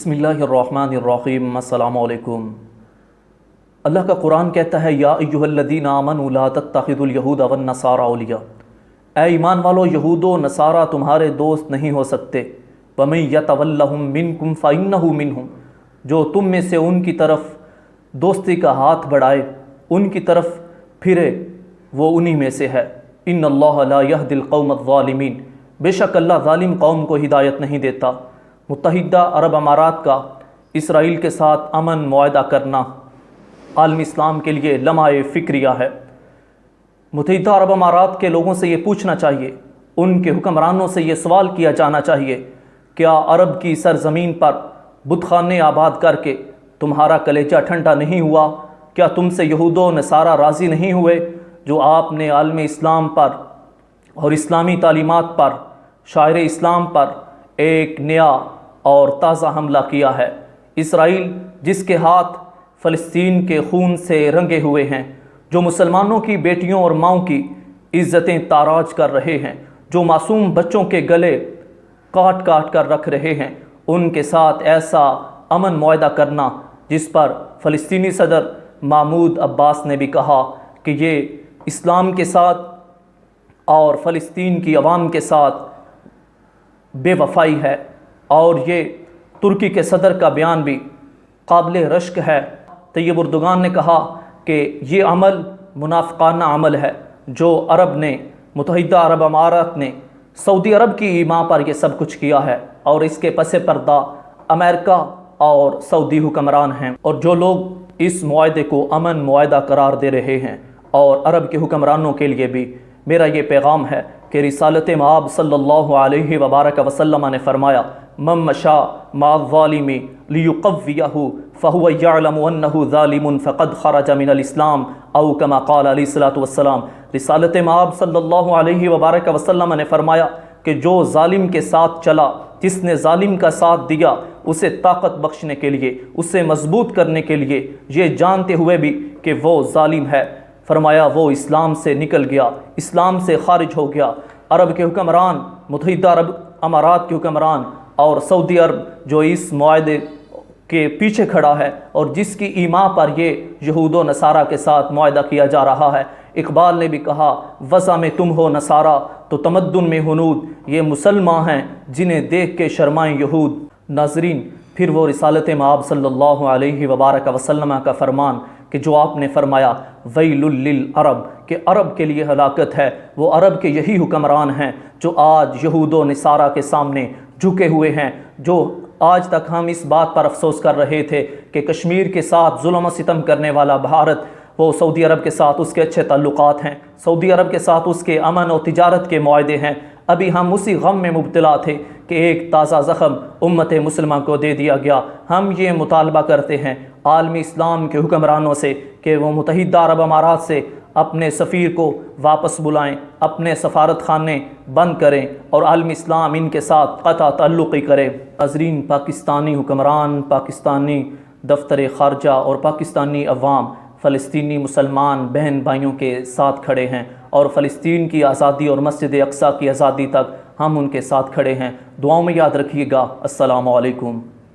बिस्मिल्लाहिर्रहमानिर्रहीम। अस्सलामु अलैकुम। अल्लाह का कुरान कहता है, या अय्युहल्लज़ीना आमनू ला तत्तखिज़ुल यहूद वन्नसारा औलिया। ऐ ईमान वालो, यहूद व नसारा तुम्हारे दोस्त नहीं हो सकते। वमन यतवल्लहुम मिनकुम फ़इन्नहु मिनहुम। जो तुम में से उनकी तरफ दोस्ती का हाथ बढ़ाए, उनकी तरफ फिरे, वो उन्हीं में से है। इन्नल्लाह ला यहदिल कौमज़्ज़ालिमीन। बेशक अल्लाह ज़ालिम कौम को हिदायत नहीं देता। मुत्तहिदा अरब अमारात का इसराइल के साथ अमन मुआहदा करना आलम इस्लाम के लिए लम्हा फ़िक्रिया है। मुत्तहिदा अरब अमारात के लोगों से ये पूछना चाहिए, उनके हुक्मरानों से ये सवाल किया जाना चाहिए, क्या अरब की सरज़मीन पर बुतखाने आबाद करके तुम्हारा कलेजा ठंडा नहीं हुआ? क्या तुमसे यहूदो नसारा राज़ी नहीं हुए जो आपने आलम इस्लाम पर और इस्लामी तालीमात पर, शायर इस्लाम पर एक नया और ताज़ा हमला किया है? इसराइल जिसके हाथ फ़लस्तीन के खून से रंगे हुए हैं, जो मुसलमानों की बेटियों और माँओं की इज़्ज़तें ताराज कर रहे हैं, जो मासूम बच्चों के गले काट काट कर रख रहे हैं, उनके साथ ऐसा अमन मुआहदा करना जिस पर फ़लस्तीनी सदर महमूद अब्बास ने भी कहा कि ये इस्लाम के साथ और फ़लस्तीन की अवाम के साथ बेवफाई है, और ये तुर्की के सदर का बयान भी काबिल रश्क है। तैयब उर्दुगान ने कहा कि ये अमल मुनाफ़िकाना अमल है जो अरब ने, मुत्तहिदा अरब अमारात ने सऊदी अरब की ईमा पर यह सब कुछ किया है, और इसके पसे पर्दा अमेरिका और सऊदी हुक्मरान हैं। और जो लोग इस मुआहदे को अमन मुआहदा करार दे रहे हैं, और अरब के हुक्मरानों के लिए भी मेरा ये पैगाम है कि रिसालत मआब सल्लल्लाहु अलैहि वसल्लम ने फरमाया, मन मशा माज़्ज़ालिमी लियुक़व्वियहु फ़हुव यअलमु अन्नहु ज़ालिमुन फ़क़द ख़रज मिनल इस्लाम औ कमा क़ाल अलैहिस्सलातु वस्सलाम। रिसालत मआब सल्लल्लाहु अलैहि वसल्लम ने फरमाया कि जो ज़ालिम के साथ चला, जिसने ज़ालिम का साथ दिया, उसे ताकत बख्शने के लिए, उसे मजबूत करने के लिए, ये जानते हुए भी कि वो ज़ालिम है, फरमाया वो इस्लाम से निकल गया, इस्लाम से खारिज हो गया। अरब के हुक्मरान, मुत्तहिदा अरब अमारात के हुक्मरान और सऊदी अरब जो इस मुआहदे के पीछे खड़ा है और जिसकी ईमा पर ये यहूदो नसारा के साथ मुआहदा किया जा रहा है। इकबाल ने भी कहा, वज़ा में तुम हो नसारा तो तमद्दुन में हुनूद। ये मुसलमान हैं जिन्हें देख के शर्माएं यहूद। नाज़रीन, फिर वो रिसालत मआब सल्लल्लाहु अलैहि वसल्लम का फरमान कि जो आपने फरमाया वैलुल लिल अरब, कि अरब के लिए हलाकत है। वो अरब के यही हुक्मरान हैं जो आज यहूदो नसारा के सामने झुके हुए हैं। जो आज तक हम इस बात पर अफसोस कर रहे थे कि कश्मीर के साथ जुल्म व सितम करने वाला भारत, वो सऊदी अरब के साथ उसके अच्छे ताल्लुकात हैं, सऊदी अरब के साथ उसके अमन और तिजारत के मुआहदे हैं। अभी हम उसी गम में मुब्तला थे कि एक ताज़ा ज़ख़म उम्मत मुसलमान को दे दिया गया। हम ये मुतालबा करते हैं आलमी इस्लाम के हुक्मरानों से कि वो मुत्तहिदा अरब अमारात से अपने सफ़ीर को वापस बुलाएं, अपने सफारत खाने बंद करें और आलमी इस्लाम इनके साथ क़ता ताल्लुक़ करे। नाज़रीन, पाकिस्तानी हुक्मरान, पाकिस्तानी दफ्तर ख़ारजा और पाकिस्तानी अवाम फ़लस्तीनी मुसलमान बहन भाइयों के साथ खड़े हैं, और फ़लस्तीन की आज़ादी और मस्जिद अक़सा की आज़ादी तक हम उनके साथ खड़े हैं। दुआओं में याद रखिएगा। अस्सलामु अलैकुम।